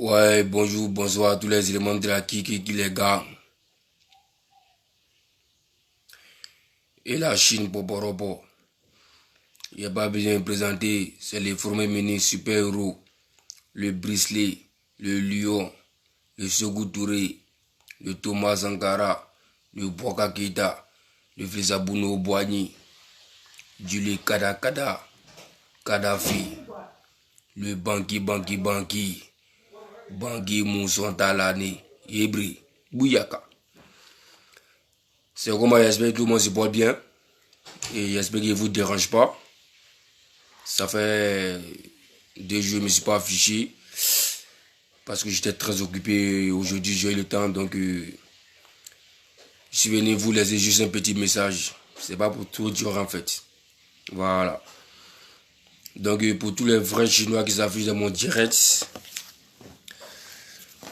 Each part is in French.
Ouais, bonjour, bonsoir à tous les éléments de la qui les gars. Et la Chine, Poporopo. Il n'y a pas besoin de présenter, c'est les formés ministres super-héros. Le Brisley, le Lion, le Sékou Touré, le Thomas Sankara, le Boka Keita, le Flisabouno Boigny, Julie Kada, Kadhafi, le Banki, Mousson Talani, Yebri, Bouyaka. C'est comment j'espère que tout le monde se porte bien. Et j'espère qu'il ne vous dérange pas. Ça fait 2 jours que je ne me suis pas affiché. Parce que j'étais très occupé. Aujourd'hui, j'ai eu le temps. Donc, je suis venu vous laisser juste un petit message. C'est pas pour tout dire en fait. Voilà. Donc, pour tous les vrais Chinois qui s'affichent dans mon direct,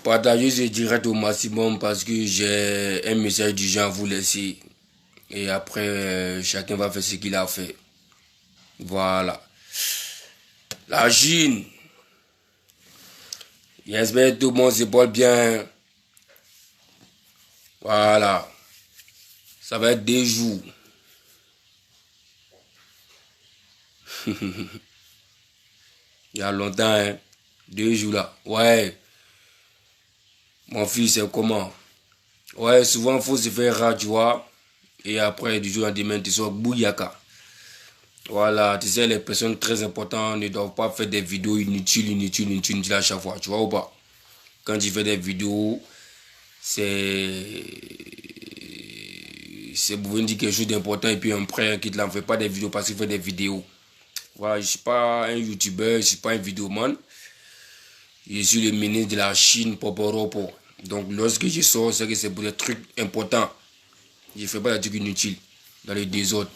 partagez ce direct au maximum parce que j'ai un message du genre à vous laisser. Et après, chacun va faire ce qu'il a fait. Voilà. La Chine. J'espère que tout le monde se porte bien. Voilà. Ça va être 2 jours. Il y a longtemps, hein. 2 jours là. Ouais. Mon fils, c'est comment? Ouais, souvent, il faut se faire rare, tu vois. Et après, du jour au lendemain, tu sors bouyaka. Voilà, tu sais, les personnes très importantes ne doivent pas faire des vidéos inutiles à chaque fois, tu vois ou pas? Quand tu fais des vidéos, c'est pour venir dire quelque chose d'important et puis après, qui ne l'en fait pas des vidéos parce qu'il fait des vidéos. Voilà, je ne suis pas un youtubeur, je ne suis pas un vidéoman. Je suis le ministre de la Chine, Poporopo. Donc, lorsque je sors, c'est que c'est pour des trucs importants. Je ne fais pas des trucs inutiles dans les désordres.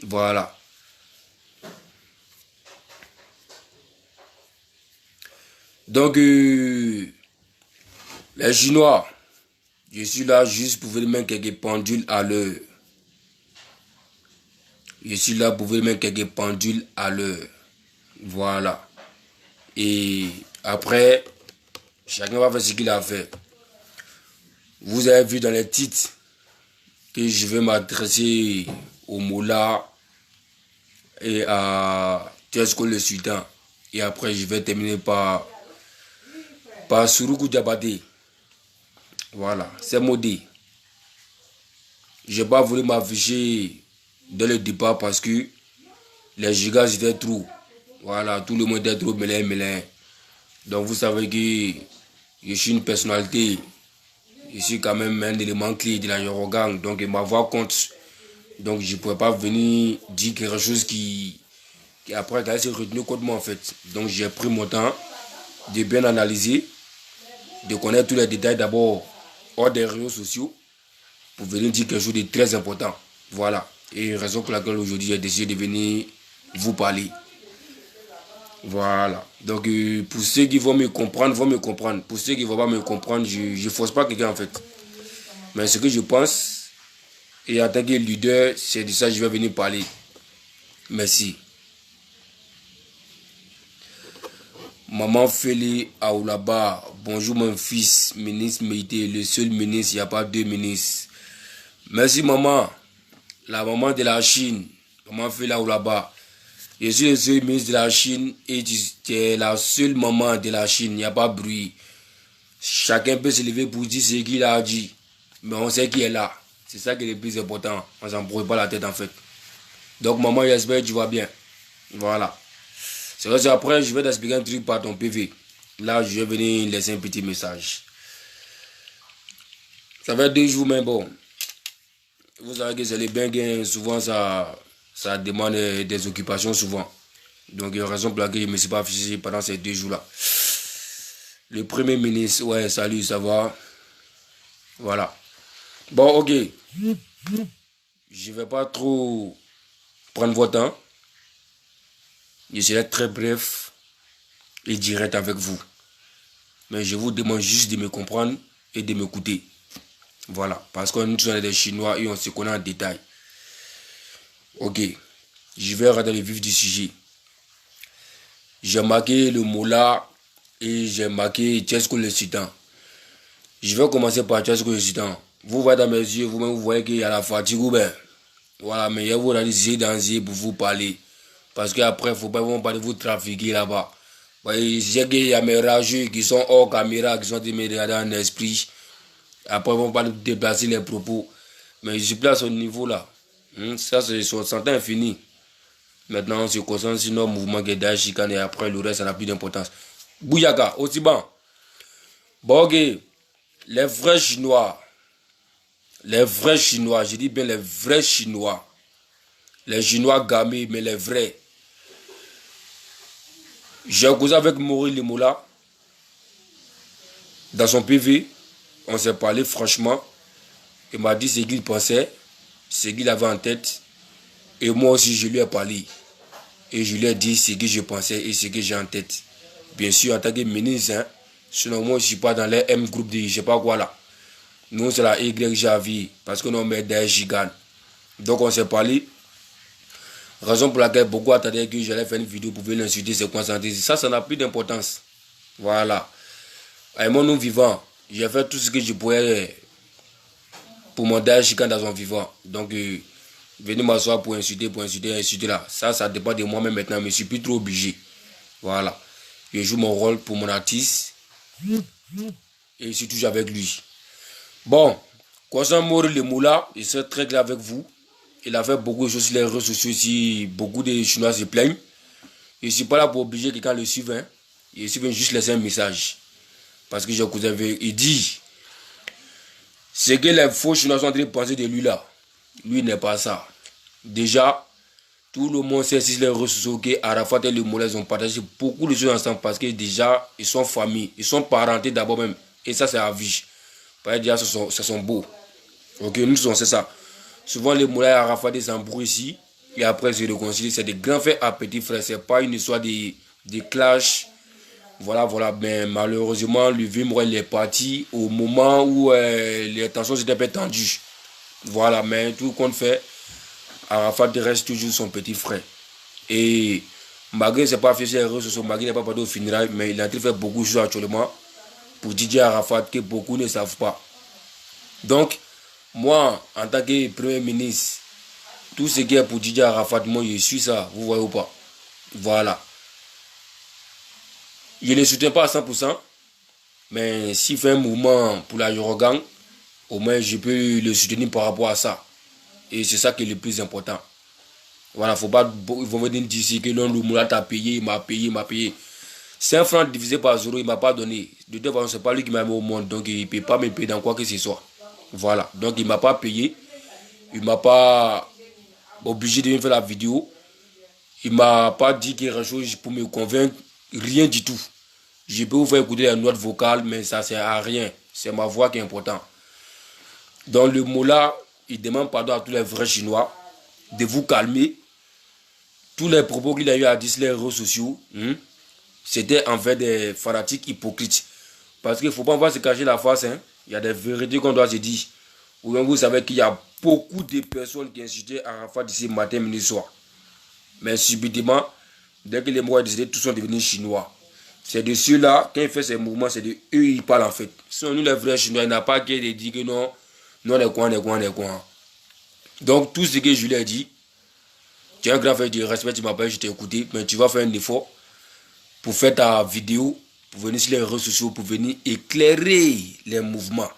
Voilà. Donc, les Chinois, je suis là juste pour vous mettre quelques pendules à l'heure. Je suis là pour vous mettre quelques pendules à l'heure. Voilà. Et après, chacun va faire ce qu'il a fait. Vous avez vu dans les titres que je vais m'adresser au Moula et à Tesco le Sultan. Et après, je vais terminer par Suruku Diabaté. Voilà, c'est maudit. Je n'ai pas voulu m'afficher dès le départ parce que les gigas étaient trop. Voilà, tout le monde était trop mêlé. Donc vous savez que je suis une personnalité. Je suis quand même un élément clé de la Yorogang. Donc ma voix compte. Donc je ne pourrais pas venir dire quelque chose qui après qui a été retenu contre moi en fait. Donc j'ai pris mon temps de bien analyser, de connaître tous les détails d'abord hors des réseaux sociaux pour venir dire quelque chose de très important. Voilà. Et raison pour laquelle aujourd'hui j'ai décidé de venir vous parler. Voilà. Donc pour ceux qui vont me comprendre, vont me comprendre. Pour ceux qui ne vont pas me comprendre, je ne force pas quelqu'un en fait. Mais ce que je pense, et en tant que leader, c'est de ça que je vais venir parler. Merci. Maman Félix Aoulaba, bonjour mon fils, ministre Méité, le seul ministre, il n'y a pas 2 ministres. Merci maman, la maman de la Chine, maman Félix Aoulaba. Je suis le seul ministre de la Chine et tu es la seule maman de la Chine, il n'y a pas de bruit. Chacun peut se lever pour dire ce qu'il a dit, mais on sait qui est là. C'est ça qui est le plus important, on ne s'embrouille pas la tête en fait. Donc maman, j'espère que tu vas bien. Voilà. C'est vrai, après, je vais t'expliquer un truc par ton PV. Là, je vais venir laisser un petit message. Ça fait 2 jours, mais bon. Vous savez que c'est les bains, souvent, ça demande des occupations, souvent. Donc, il y a raison pour laquelle je ne me suis pas affiché pendant ces 2 jours-là. Le Premier ministre, ouais, salut, ça va. Voilà. Bon, ok. Je ne vais pas trop prendre votre temps. Je serai très bref et direct avec vous. Mais je vous demande juste de me comprendre et de m'écouter. Voilà, parce que nous sommes des Chinois et on se connaît en détail. Ok, je vais rentrer dans le vif du sujet. J'ai marqué le mot là et j'ai marqué Tchesco le Sultan. Je vais commencer par Tchesco le Sultan. Vous voyez dans mes yeux, vous-même, vous voyez qu'il y a la fatigue ou bien. Voilà, mais je vous organiser dans pour vous parler. Parce qu'après, il ne faut pas vous trafiquer là-bas. Je sais qu'il y a mes rageux qui sont hors caméra, qui sont de me regarder en esprit. Après, ils ne vont pas nous déplacer les propos. Mais je suis plus à ce niveau-là. Ça, c'est son santé infini. Maintenant, on se concentre sur nos mouvements qui est derrière chicane et après, le reste, ça n'a plus d'importance. Bouyaka, aussi bon. Bon, ok. Les vrais Chinois, je dis bien les vrais Chinois. Les Chinois gamés, mais les vrais. J'ai causé avec Maurice Limoula. Dans son PV, on s'est parlé franchement. Il m'a dit ce qu'il pensait, ce qu'il avait en tête. Et moi aussi, je lui ai parlé. Et je lui ai dit ce que je pensais et ce que j'ai en tête. Bien sûr, en tant que ministre, hein, sinon moi, je ne suis pas dans les M groupe de je ne sais pas quoi là. Nous, c'est la YJAV, parce que nous, on met des gigantes. Donc, on s'est parlé. Raison pour laquelle beaucoup attendaient que j'allais faire une vidéo pour venir l'insulter, se concentrer. Ça n'a plus d'importance. Voilà. Et moi, nous vivants, j'ai fait tout ce que je pouvais pour mon derrière chicane dans son vivant. Donc, venez m'asseoir pour insulter là. Ça dépend de moi-même maintenant, mais je ne suis plus trop obligé. Voilà. Je joue mon rôle pour mon artiste. Et je suis toujours avec lui. Bon, concernant Maurice Limoula, il serait très clair avec vous. Il a fait beaucoup de choses sur les réseaux sociaux ici. Beaucoup de Chinois se plaignent. Je ne suis pas là pour obliger quelqu'un à le suivre. Hein. Je suis venu juste laisser un message. Parce que j'ai cousin, il dit ce que les faux Chinois sont en train de penser de lui là. Lui n'est pas ça. Déjà, tout le monde sait sur les réseaux sociaux qu'Arafat et le Moulay ont partagé beaucoup de choses ensemble parce que déjà, ils sont familles, ils sont parentés d'abord même. Et ça, c'est à vie. Parce que déjà, ce sont beaux. Ok, nous, c'est ça. Souvent, les Moulay et Arafat s'embrouillent ici. Et après, ils se réconcilient. C'est des grands faits à petits frères. Ce n'est pas une histoire de clash. Voilà. Mais malheureusement, le vieux Moulay est parti au moment où les tensions étaient un peu tendues. Voilà, mais tout compte fait, Arafat reste toujours son petit frère. Et malgré que ce n'est pas fait sur les réseaux sociaux, malgré qu'il n'est pas parti au funérailles, mais il a fait beaucoup de choses actuellement pour Didier Arafat que beaucoup ne savent pas. Donc, moi, en tant que Premier ministre, tout ce qui est pour Didier Arafat, moi je suis ça, vous voyez ou pas. Voilà. Je ne le soutiens pas à 100%, mais s'il fait un mouvement pour la Yorogang, au moins je peux le soutenir par rapport à ça. Et c'est ça qui est le plus important. Voilà, faut pas, ils vont venir dire que non, le Moula t'a payé, il m'a payé. 5 francs divisé par 0, il ne m'a pas donné. De toute façon, ce n'est pas lui qui m'a mis au monde, donc il ne peut pas me payer dans quoi que ce soit. Voilà, donc il ne m'a pas payé. Il ne m'a pas obligé de venir faire la vidéo. Il ne m'a pas dit quelque chose pour me convaincre. Rien du tout. Je peux vous faire écouter les notes vocales, mais ça ne sert à rien. C'est ma voix qui est importante. Donc le Moula, il demande pardon à tous les vrais Chinois de vous calmer. Tous les propos qu'il a eu à dire sur les réseaux sociaux, c'était en fait des fanatiques hypocrites. Parce qu'il ne faut pas se cacher la face. Hein. Il y a des vérités qu'on doit se dire. Ou bien vous savez qu'il y a beaucoup de personnes qui insultaient Arafat d'ici matin, midi, soir. Mais subitement, dès que les mots décidés, tous sont devenus chinois. C'est de ceux-là, quand il fait ces mouvements, c'est de eux ils parlent en fait. Sinon, nous les vrais Chinois, il n'a pas qu'à dire que non, les coins. Donc, tout ce que je lui ai dit, tu es un grand frère de respect, tu m'appelles, je t'ai écouté, mais tu vas faire un effort pour faire ta vidéo, pour venir sur les réseaux sociaux, pour venir éclairer les mouvements.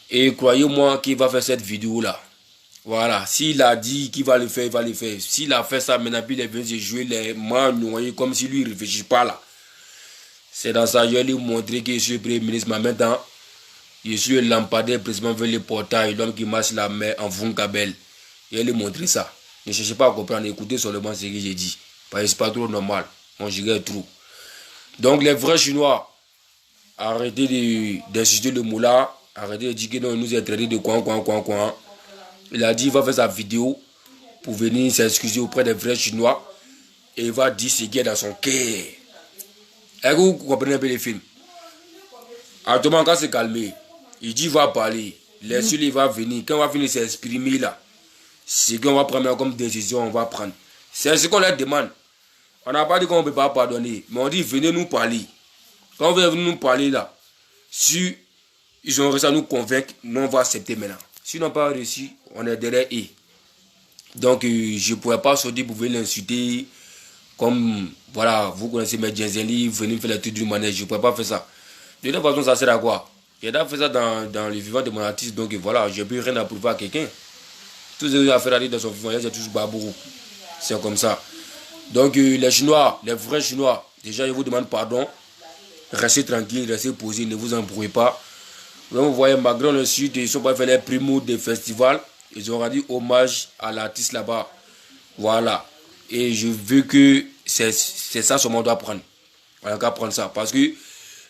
Et croyez-moi qu'il va faire cette vidéo-là. Voilà, s'il a dit qu'il va le faire, il va le faire. S'il a fait ça, maintenant, il est venu jouer les mains noyées comme si lui, il ne réfléchit pas là. C'est dans ça, je vais lui montrer que je suis le Premier ministre, mais maintenant, je suis le lampadaire précisément vers le portail, l'homme qui marche la mer en Vunkabel. Je vais lui montrer ça. Ne cherchez pas à comprendre, écoutez seulement ce que j'ai dit. Parce que ce n'est pas trop normal. On girait trop. Donc, les vrais Chinois, arrêtez d'insulter le Moula, arrêtez de dire que non, il nous est traité de quoi. Il a dit qu'il va faire sa vidéo pour venir s'excuser auprès des vrais Chinois et il va dire ce qui est dans son cœur. Est-ce que vous comprenez un peu les films? Actuellement, quand c'est calmé, il dit qu'il va parler. Les seuls, il va venir. Quand on va venir s'exprimer là, c'est qu'on va prendre comme décision, on va prendre. C'est ce qu'on leur demande. On n'a pas dit qu'on ne peut pas pardonner, mais on dit venez nous parler. Quand vous êtes venu nous parler là, si ils ont réussi à nous convaincre, nous on va accepter maintenant. S'ils n'ont pas réussi, on est derrière eux. Donc je ne pourrais pas sortir pour venir l'insulter. Comme, voilà, vous connaissez mes Genzeli, venez faire les trucs du manège, je ne pourrais pas faire ça. De toute façon, ça sert à quoi? J'ai déjà fait ça dans le vivant de mon artiste, donc voilà, je n'ai plus rien à prouver à quelqu'un. Tout ce que j'ai à faire dans son vivant, c'est tous babourou. C'est comme ça. Donc les Chinois, les vrais Chinois, déjà je vous demande pardon. Restez tranquille, restez posé, ne vous embrouillez pas. Donc, vous voyez, malgré le sud, ils ne sont pas fait les primos des festivals. Ils ont rendu hommage à l'artiste là-bas. Voilà. Et je veux que c'est ça ce monde doit prendre. On doit prendre ça. Parce que il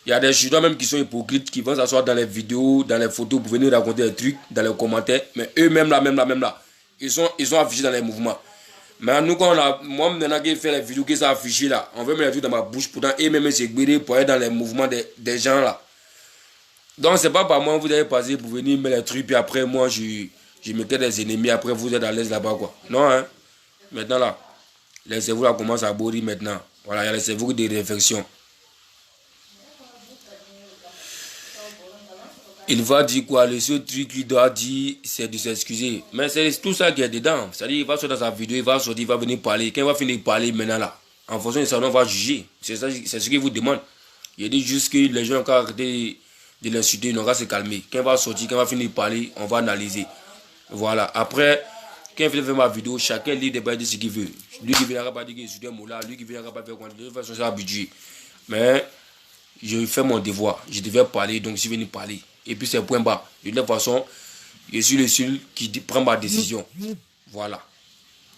y a des Chinois même qui sont hypocrites, qui vont s'asseoir dans les vidéos, dans les photos pour venir raconter des trucs, dans les commentaires. Mais eux-mêmes là, ils sont affichés dans les mouvements. Mais nous, quand on a, moi, maintenant qui fait les vidéos qui sont affichées là, on veut mettre les trucs dans ma bouche. Pourtant, eux-mêmes se guérir pour aller dans les mouvements des gens là. Donc, c'est pas par moi, vous allez passer pour venir mettre les trucs, puis après, moi, je mettais des ennemis, après, vous êtes à l'aise là-bas, quoi. Non, hein. Maintenant, là, les cerveaux là commencent à bourrir maintenant. Voilà, il y a les cerveaux de réflexion. Il va dire quoi? Le seul truc qu'il doit dire, c'est de s'excuser. Mais c'est tout ça qui est dedans. C'est-à-dire, il va sortir dans sa vidéo, il va sortir, il va venir parler. Quand il va finir de parler maintenant là, en fonction de ça, on va juger. C'est ce qu'il vous demande. Il dit juste que les gens ont arrêté de l'insulter, ils n'ont qu'à se calmer. Quand il va sortir, quand il va finir de parler, on va analyser. Voilà. Après, quand il fait ma vidéo, chacun lit des bails de ce qu'il veut. Lui qui vient pas dire qu'il est un mot là, lui qui vient pas faire quoi. De toute façon, c'est habitué. Mais je fais mon devoir. Je devais parler, donc je suis venu parler. Et puis c'est point bas. De toute façon, je suis le seul qui prend ma décision. Voilà.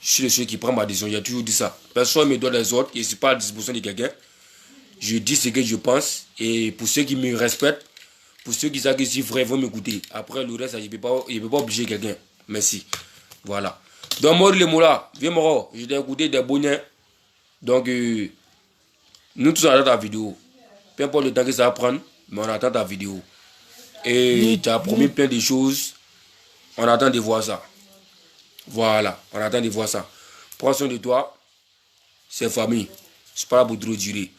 Je suis le seul qui prend ma décision. J'ai toujours dit ça. Personne ne me donne les autres. Je ne suis pas à la disposition de quelqu'un. Je dis ce que je pense. Et pour ceux qui me respectent, pour ceux qui savent que c'est vrai, ils vont m'écouter. Après le reste, je ne peux pas obliger quelqu'un. Merci. Voilà. Donc, moi, les mots là, viens, Moro. Je t'ai écouté des bonnets. Donc, nous tous on attend ta vidéo. Peu importe le temps que ça va prendre, mais on attend ta vidéo. Et tu as promis plein de choses. On attend de voir ça. Voilà, on attend de voir ça. Prends soin de toi. C'est famille. C'est pas là pour trop durer.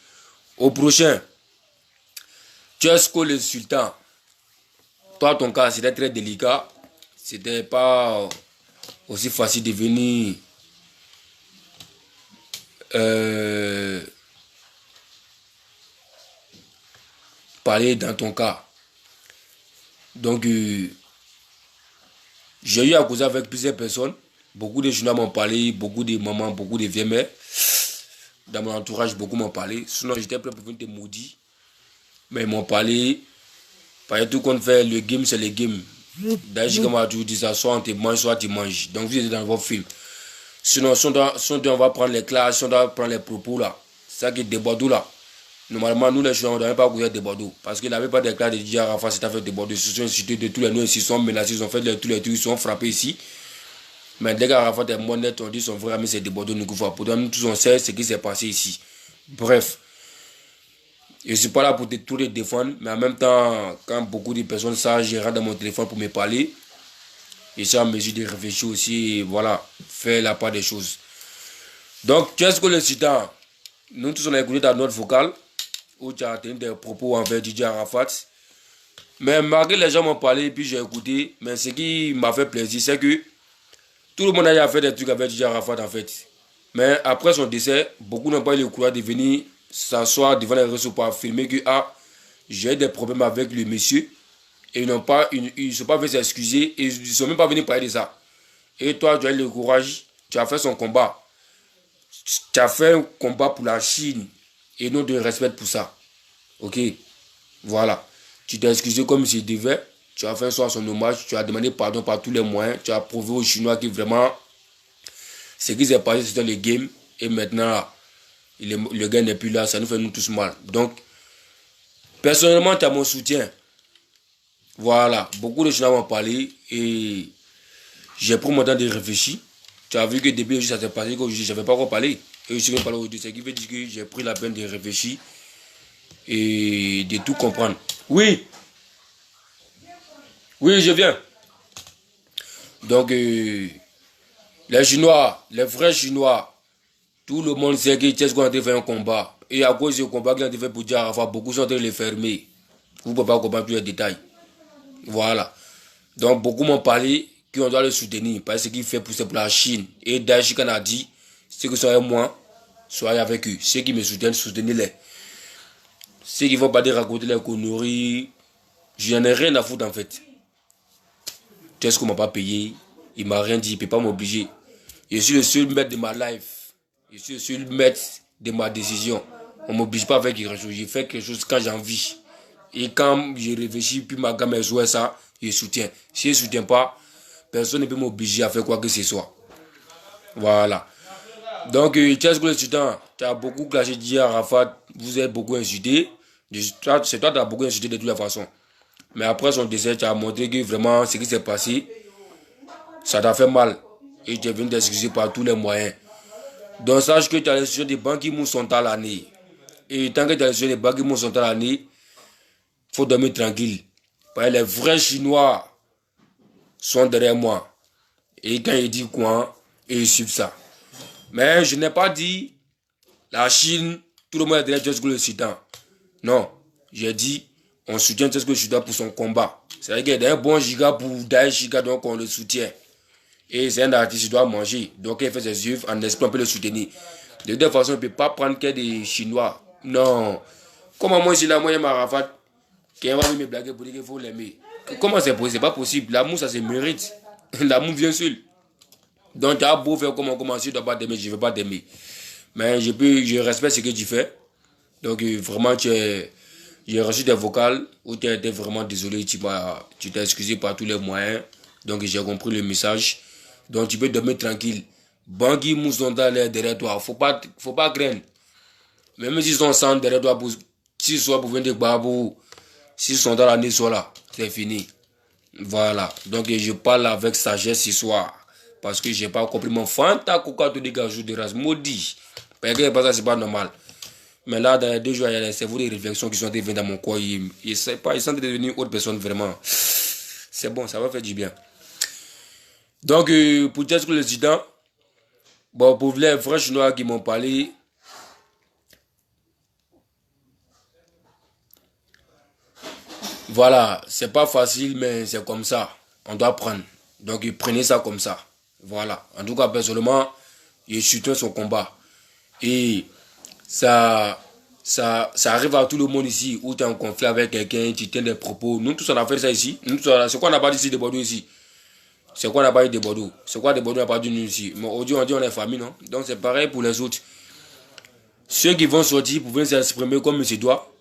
Au prochain, tu es que le sultan. Toi, ton cas, c'était très délicat. C'était pas aussi facile de venir parler dans ton cas. Donc, j'ai eu à causer avec plusieurs personnes. Beaucoup de jeunes m'ont parlé, beaucoup de mamans, beaucoup de vieilles mères. Dans mon entourage, beaucoup m'ont parlé. Sinon, j'étais prêt pour venir te maudire. Mais ils m'ont parlé. Parce que tout qu'on fait, le game, c'est le game. D'ailleurs, comme on a toujours dit ça, soit on te mange, soit tu manges. Donc, vous êtes dans votre film. Sinon, si on va prendre les classes, si on doit prendre les propos là, c'est ça qui est des Bordeaux là. Normalement, nous les gens, on ne devrait pas courir des Bordeaux. Parce qu'il n'avait pas de classes de DJ Arafat, c'est fait des Bordeaux. Ils se sont incités de tous les noms, ils se sont menacés, ils ont fait tous les trucs, ils sont frappés ici. Mais dès qu'Arafat est monnaie, on dit son vrai ami c'est des Bordeaux, nous couvrons. Pourtant, nous tous on sait ce qui s'est passé ici. Bref. Je ne suis pas là pour tous les défendre, mais en même temps, quand beaucoup de personnes savent, je rentre dans mon téléphone pour me parler. Et ça, en mesure de réfléchir aussi, et voilà, faire la part des choses. Donc, tu es ce que le sultan, nous tous on a écouté ta note vocale, où tu as tenu des propos envers DJ Arafat. Mais malgré les gens m'ont parlé, puis j'ai écouté, mais ce qui m'a fait plaisir, c'est que tout le monde a fait des trucs avec DJ Arafat en fait. Mais après son décès, beaucoup n'ont pas eu le courage de venir s'asseoir devant les réseaux pour affirmer que j'ai des problèmes avec le monsieur. Et ils ne sont pas venus s'excuser et ils ne sont même pas venus parler de ça. Et toi, tu as eu le courage, tu as fait son combat. Tu as fait un combat pour la Chine et nous te respecte pour ça. Ok? Voilà. Tu t'es excusé comme s'il devait. Tu as fait son hommage. Tu as demandé pardon par tous les moyens. Tu as prouvé aux Chinois que vraiment ce qui s'est passé c'était le game. Et maintenant, le gars n'est plus là. Ça nous fait nous tous mal. Donc, personnellement, tu as mon soutien. Voilà. Beaucoup de Chinois m'ont parlé et j'ai pris mon temps de réfléchir. Tu as vu que depuis ça s'est passé qu'aujourd'hui, je n'avais pas encore parlé. Et je suis venu parler aujourd'hui. Ce qui veut dire que j'ai pris la peine de réfléchir et de tout comprendre. Oui. Oui, je viens. Donc, les Chinois, les vrais Chinois, tout le monde sait que Tchèque a fait un combat. Et à cause du combat qu'il a fait pour dire Arafat, beaucoup sont en train de les fermer. Vous ne pouvez pas comprendre tous les détails. Voilà. Donc beaucoup m'ont parlé qu'on doit le soutenir parce qu'il fait pousser pour la Chine. Et Daesh Khan a dit, ceux qui sont avec moi, soyez avec eux. Ceux qui me soutiennent, soutenez-les. Ceux qui ne vont pas dire raconter les conneries, je n'en ai rien à foutre en fait. Qu'est-ce qu'on ne m'a pas payé? Il ne m'a rien dit, il ne peut pas m'obliger. Je suis le seul maître de ma life. Je suis le seul maître de ma décision. On ne m'oblige pas à faire quelque chose. Je fais quelque chose quand j'ai envie. Et quand je réfléchis, puis ma gamme joue ça, je soutiens. Si je ne soutiens pas, personne ne peut m'obliger à faire quoi que ce soit. Voilà. Donc, Thiès le Sultan, tu as beaucoup clashé dit à Arafat, vous êtes beaucoup insulté. C'est toi qui as beaucoup insulté de toutes les façons. Mais après son décès, tu as montré que vraiment ce qui s'est passé, ça t'a fait mal. Et tu es venu t'excuser par tous les moyens. Donc, sache que tu as les sujets de Ban Ki-moon sont à l'année. Et tant que tu as les sujets de Ban Ki-moon sont à l'année, il faut dormir tranquille. Parce que les vrais Chinois sont derrière moi. Et quand ils disent quoi, ils suivent ça. Mais je n'ai pas dit la Chine, tout le monde est derrière Thiès le Sultan. Non, j'ai dit on soutient Thiès le Sultan pour son combat. C'est-à-dire qu'il y a un bon giga pour Daesh Giga, donc on le soutient. Et c'est un artiste qui doit manger. Donc il fait ses œuvres en espérant on peut le soutenir. De toute façon, on ne peut pas prendre que des Chinois. Non. Comment moi, j'ai la moyenne Arafat, qui va me blaguer pour dire qu'il faut l'aimer. Comment c'est possible? C'est pas possible. L'amour, ça se mérite. L'amour vient seul. Donc tu as beau faire comment commencer, tu ne dois pas t'aimer, je ne veux pas t'aimer. Mais je respecte ce que tu fais. Donc vraiment, j'ai reçu des vocales où tu as été vraiment désolé, tu t'es excusé par tous les moyens. Donc j'ai compris le message. Donc tu peux dormir tranquille. Ban Ki-moon sont derrière toi. Faut pas craindre. Même s'ils sont sans derrière toi, s'ils sont pour venir de Babou, s'ils sont dans l'année, soit là, c'est fini. Voilà. Donc je parle avec sagesse ce soir. Parce que je n'ai pas compris mon fanta coca tout dégage de race maudit. Parce que ça, c'est pas normal. Mais là, dans les 2 jours, il y a des cerveaux de réflexion qui sont devenus dans mon corps. Ils sont devenus autre personne vraiment. C'est bon, ça va faire du bien. Donc, pour dire que le président, bon, pour les vrais Chinois qui m'ont parlé, voilà, c'est pas facile, mais c'est comme ça. On doit prendre. Donc, prenez ça comme ça. Voilà. En tout cas, personnellement, je soutiens son combat. Et ça arrive à tout le monde ici, où tu es en conflit avec quelqu'un, tu tiens des propos. Nous tous, on a fait ça ici. C'est quoi on n'a pas dit ici de Bordeaux ici? C'est quoi on n'a pas dit de Bordeaux? C'est quoi de Bordeaux on n'a pas dit nous ici? Mais aujourd'hui, on dit on est famille, non? Donc c'est pareil pour les autres. Ceux qui vont sortir pour venir s'exprimer comme il doit,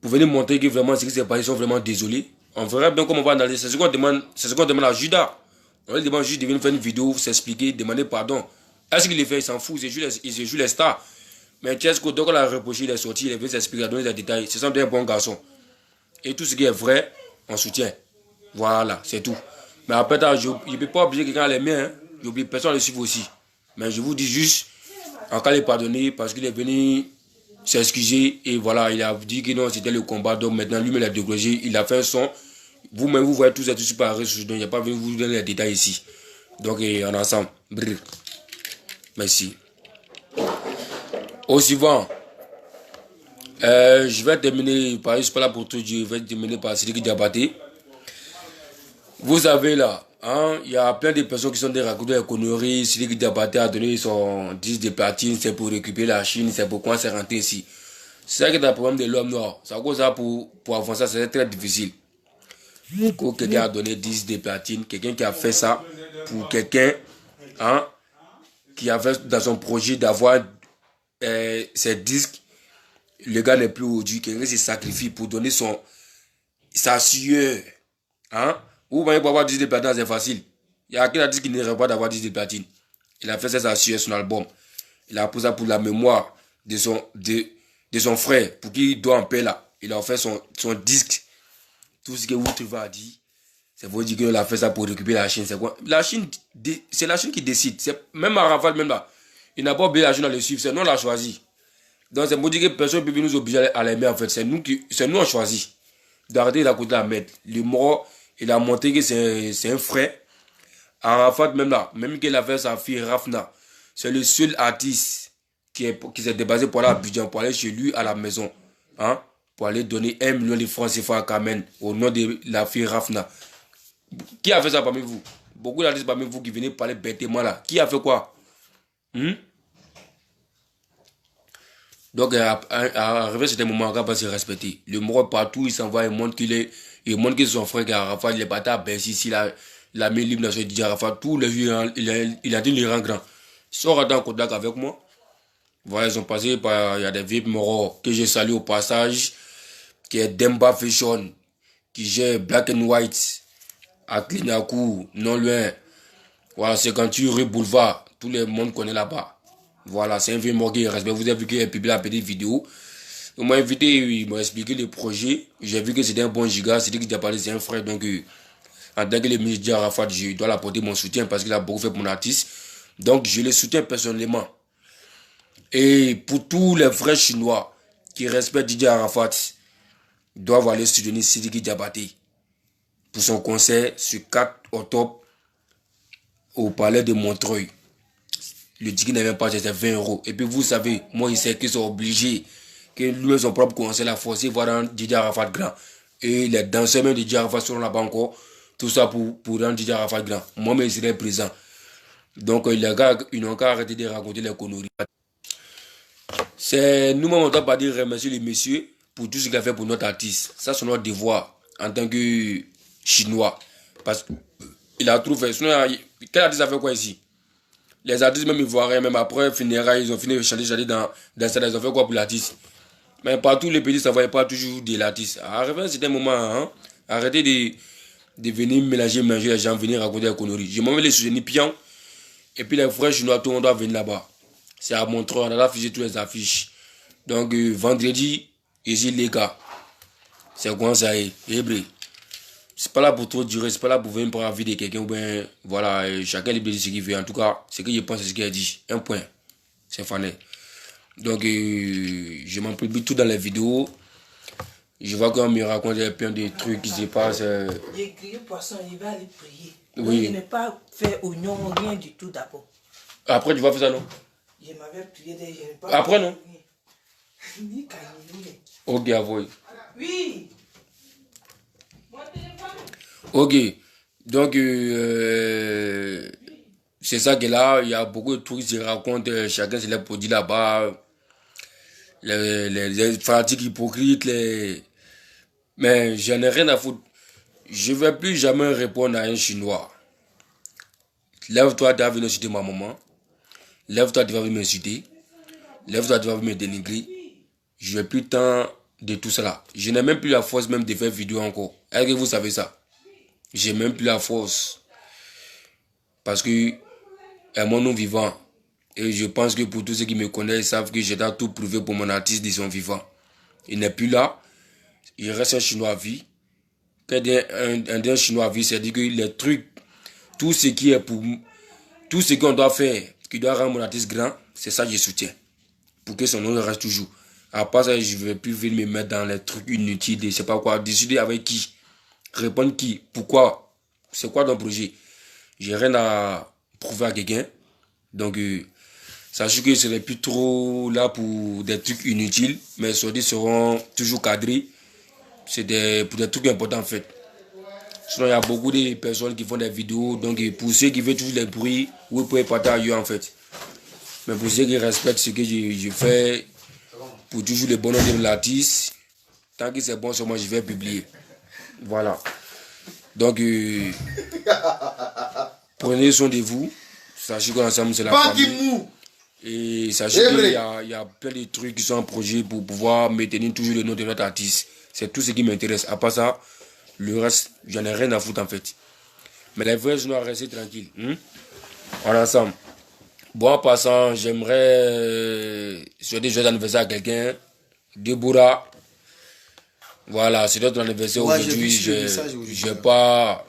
pour venir montrer que vraiment ce qui s'est passé, ils sont vraiment désolés. On verra bien comment on va analyser. C'est ce qu'on demande à Judas. On lui demande juste de venir faire une vidéo, s'expliquer, demander pardon. Est-ce qu'il le fait? Il s'en fout, il se joue les stars. Mais Thiesco, donc on l'a reproché, il est sorti, il est venu s'expliquer, donner des détails. Ce sont des bons garçons. Et tout ce qui est vrai, on soutient. Voilà, c'est tout. Mais après, je ne peux pas obliger quelqu'un à l'aimer. Hein. J'oublie personne à le suivre aussi. Mais je vous dis juste, en cas de pardonner, parce qu'il est venu s'excuser. Et voilà, il a dit que non, c'était le combat. Donc maintenant, lui-même, il a découragé. Il a fait un son. Vous-même, vous voyez tous ces trucs par réseau. Donc il n'y a pas besoin de vous donner les détails ici. Donc, on est ensemble. Brr. Merci. Au suivant. Je vais terminer par, je ne suis pas là pour tout dire, je vais terminer par Sidiki Diabaté. Vous avez là, hein, il y a plein de personnes qui sont des racontés des conneries. Sidiki Diabaté a donné son 10 de platine, c'est pour récupérer la Chine, c'est pourquoi c'est rentré ici. C'est ça qui est le problème de l'homme noir. Ça cause ça pour avancer, c'est très difficile. Quand quelqu'un a donné 10 de platine, quelqu'un qui a fait ça pour quelqu'un, hein, qui avait dans son projet d'avoir ses disques. Le gars n'est plus aujourd'hui, quelqu'un se sacrifie pour donner sa sueur. Hein? Vous voyez, pour avoir 10 de platine, c'est facile. Il y a quelqu'un qui a dit qu'il n'aurait pas d'avoir 10 de platine. Il a fait ça, sa sueur, son album. Il a posé ça pour la mémoire de son frère, pour qu'il doit en paix là. Il a fait son disque. Tout ce que vous va dire, c'est pour dire qu'il a fait ça pour récupérer la Chine. C'est quoi? La Chine, c'est la Chine qui décide. Même à Rafale, même là, il n'a pas oublié la Chine à le suivre. C'est nous, on l'a choisi. Donc c'est pour dire que personne ne peut nous obliger à l'aimer en fait. C'est nous on choisit d'arrêter d'écouter la merde. Le mort, il a montré que c'est un frère. Arafat même là, même qu'il a fait sa fille Rafna, c'est le seul artiste qui s'est déplacé pour aller à Abidjan, pour aller chez lui à la maison. Hein? Pour aller donner 1 million de francs CFA à Kamen au nom de la fille Rafna. Qui a fait ça parmi vous? Beaucoup d'artistes parmi vous qui venaient parler bêtement là. Qui a fait quoi? Donc, arrivé à ce moment, on va se respecter. Le mort partout, il s'en va, il montre qu'il est. Il montre que son frère Arafat, il est parti à Bercy, ici, il a mis libre dans ce DJ Arafat. Tous les jours, il a dit les rend grand. Ils sont rentrés en contact avec moi. Voilà, ils ont passé par. Il y a des VIP morts que j'ai salué au passage. Qui est Demba Fashion. Qui gère Black and White. À Clinacourt, non loin. Voilà, 58 rue Boulevard. Tout le monde connaît là-bas. Voilà, c'est un vieux morgue. Vous avez vu qu'il a publié la petite vidéo. Il m'a invité, il m'a expliqué le projet. J'ai vu que c'était un bon giga. C'est lui qui a parlé, c'est un frère. Donc, en tant que le ministre Arafat, je dois l'apporter mon soutien parce qu'il a beaucoup fait pour mon artiste. Donc, je le soutiens personnellement. Et pour tous les frères chinois qui respectent Didier Arafat, doivent aller soutenir Sidiki Diabaté pour son concert sur 4 octobre au palais de Montreuil. Le ticket n'est même pas, c'est 20 €. Et puis vous savez, moi il sait qu'ils sont obligés, que lui son propre conseil l'a forcé voir dans Didier Arafat grand. Et les danseurs même de Didier Arafat seront là-bas encore. Tout ça pour rendre Didier Arafat grand. Moi mais je serai présent. Donc les gars, ils n'ont qu'à arrêter de raconter les conneries. C'est nous-mêmes on ne doit pas dire remercier les messieurs pour tout ce qu'il a fait pour notre artiste. Ça c'est notre devoir en tant que Chinois. Parce qu'il a tout fait. Sinon, quel artiste a fait quoi ici? Les artistes même ivoiriens, même après funérailles, ils ont fini de chanter dans ça, ils ont fait quoi pour l'artiste? Mais partout les pays, ça ne voyait pas toujours de l'artiste. Arrivé à un certain moment, hein, arrêtez de venir manger les gens, venir raconter des conneries. Je m'en vais les soutenir pion. Et puis les frères chinois, tout le monde doit venir là-bas. C'est à Montreux, on a affiché toutes les affiches. Donc vendredi, ici les gars, c'est quoi ça est? C'est pas là pour trop durer, c'est pas là pour venir prendre la vie de quelqu'un ou bien voilà, chacun est libre de ce qu'il veut. En tout cas, ce que je pense, c'est ce qu'il a dit. Un point. C'est fané. Donc, je m'en publie tout dans les vidéos. Je vois qu'on me raconte plein de trucs qui se passent. J'ai grillé poisson, il va aller prier. Oui. Je n'ai pas fait oignon, rien du tout d'abord. Après, tu vas faire ça, non? Je m'avais prié, je n'ai pas. Après, non? Ni canine. Ok, avoue. Oui. Ok, donc c'est ça que là, il y a beaucoup de trucs qui se racontent, chacun se les produit là-bas, les fanatiques hypocrites, mais j'en ai rien à foutre. Je ne vais plus jamais répondre à un Chinois. Lève-toi, tu vas venir insulter ma maman. Lève-toi, tu vas venir m'insulter. Lève-toi, tu vas venir me dénigrer. Je n'ai plus le temps de tout cela. Je n'ai même plus la force même de faire vidéo encore. Est-ce que vous savez ça? J'ai même plus la force. Parce que est mon nom vivant. Et je pense que pour tous ceux qui me connaissent, ils savent que j'ai tout prouvé pour mon artiste de son vivant. Il n'est plus là. Il reste un Chinois à vie. Un Chinois à vie, c'est-à-dire que les trucs, tout ce qui est pour tout ce qu'on doit faire, qui doit rendre mon artiste grand, c'est ça que je soutiens. Pour que son nom reste toujours. À part ça, je ne vais plus venir me mettre dans les trucs inutiles, je ne sais pas quoi, décider avec qui. Répondre qui? Pourquoi? C'est quoi ton projet? J'ai rien à prouver à quelqu'un. Donc, sachez que je ne serai plus trop là pour des trucs inutiles. Mes sorties seront toujours cadrées. C'est pour des trucs importants en fait. Sinon, il y a beaucoup de personnes qui font des vidéos. Donc, pour ceux qui veulent toujours les bruits, vous pouvez partir ailleurs en fait. Mais pour ceux qui respectent ce que je fais, pour toujours le bonheur de l'artiste, tant que c'est bon sur moi, je vais publier. Voilà. Donc, prenez soin de vous. Sachez qu'ensemble, c'est la famille. Et sachez qu'il y a plein de trucs qui sont en projet pour pouvoir maintenir toujours le nom de notre artiste. C'est tout ce qui m'intéresse. À part ça, le reste, j'en ai rien à foutre en fait. Mais les vrais, je dois rester tranquille. On est ensemble. Bon, en passant, j'aimerais souhaiter joyeux anniversaire à quelqu'un. Deborah. Voilà, c'est notre anniversaire aujourd'hui. J'ai pas.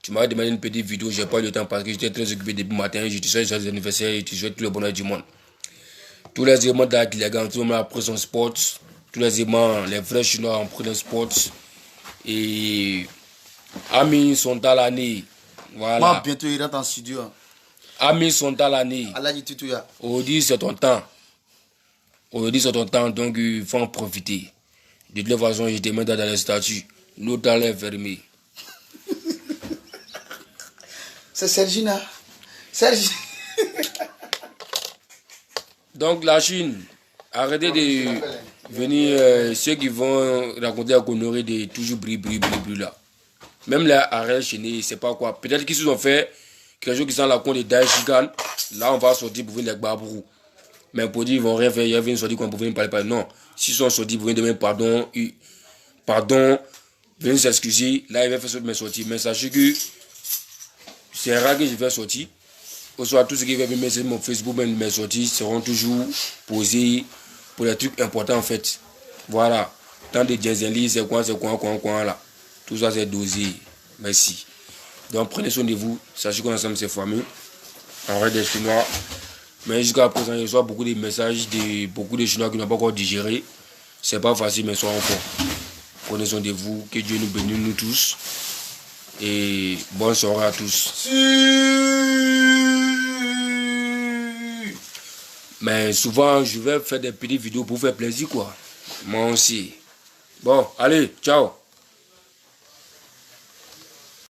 Tu m'as demandé une petite vidéo, j'ai pas eu le temps parce que j'étais très occupé depuis le matin. Je te souhaite joyeux anniversaire et je te souhaite tout le bonheur du monde. Tous les éléments d'Akilagan, tout le monde a pris son sport. Tous les éléments, les vrais Chinois ont pris le sport. Et Amis sont à l'année. Voilà. Moi, bientôt, il rentre en studio. Amis sont à l'année. Allah dit tout, Audi, c'est ton temps. Aujourd'hui, c'est ton temps, donc il faut en profiter. De toute façon, je te mets dans les statuts. L'autre est fermé. C'est Sergina. Sergi. Donc la Chine, arrêtez de venir, ceux qui vont raconter à connerie de toujours brille là. Même les arrêts chenés, c'est pas quoi. Peut-être qu'ils se sont fait quelque chose qui sent la con de Daeshigan. Là, on va sortir pour venir les barbrous. Mais pour dire, ils vont rien faire, ils viennent sortir quand pour venir parler. Non, s'ils sont sortis pour venir demander pardon, venir s'excuser. Là, ils vont faire mes sorties. Mais sachez que c'est rare que je vais sortir. Au soir, tout ce qui va venir sur mon Facebook, même mes sorties seront toujours posées pour les trucs importants en fait. Voilà. Tant de dieselis, c'est quoi là. Tout ça, c'est dosé. Merci. Donc, prenez soin de vous. Sachez qu'on ensemble, c'est fameux. En vrai, des Chinois. Mais jusqu'à présent, il y a beaucoup de messages de beaucoup de Chinois qui n'ont pas encore digéré. C'est pas facile, mais soyons forts. Prenez soin de vous. Que Dieu nous bénisse, nous tous. Et bonne soirée à tous. Mais souvent, je vais faire des petites vidéos pour faire plaisir, quoi. Moi aussi. Bon, allez, ciao.